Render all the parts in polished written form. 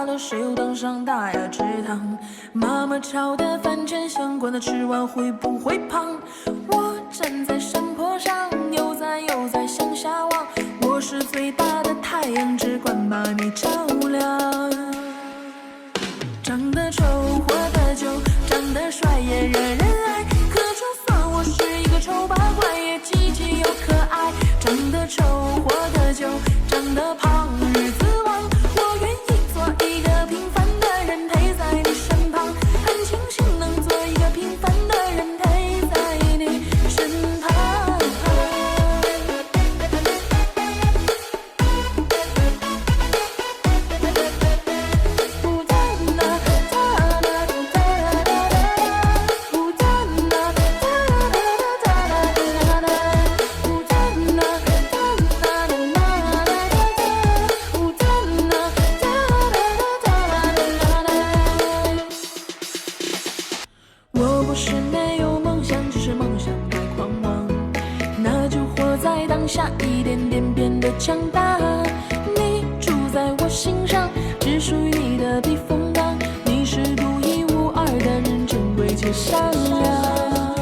大了，谁又当上大雅之堂？妈妈炒的饭前香，管他吃完会不会胖。我站在山坡上，悠哉向下望。我是最大的太阳，只管把你照亮。长得丑，活得久，长得帅也惹人爱。可就算我是一个丑八怪，也积极又可爱。长得丑，活得久，长得胖，日子旺。我愿意做一个平凡的人，陪在你身旁。很庆幸能做一个平凡的人，陪在你身旁。我不是没有梦想，只是梦想太狂妄。那就活在当下，一点点变得强大。你住在我心上，只属于你的避风港。你是独一无二的人，珍贵且善良。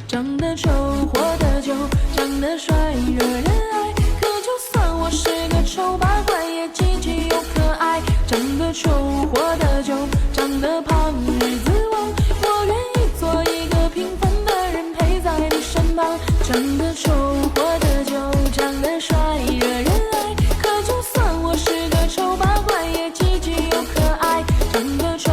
长得丑，活得久，长得帅，惹人爱。可就算我是个丑八怪，也积极又可爱。长得丑，活得久，长得胖，日子旺。我愿意做一个平凡的人，陪在你身旁。长得丑，活得久，长得帅，惹人爱。可就算我是个丑八怪，也积极又可爱。长得丑。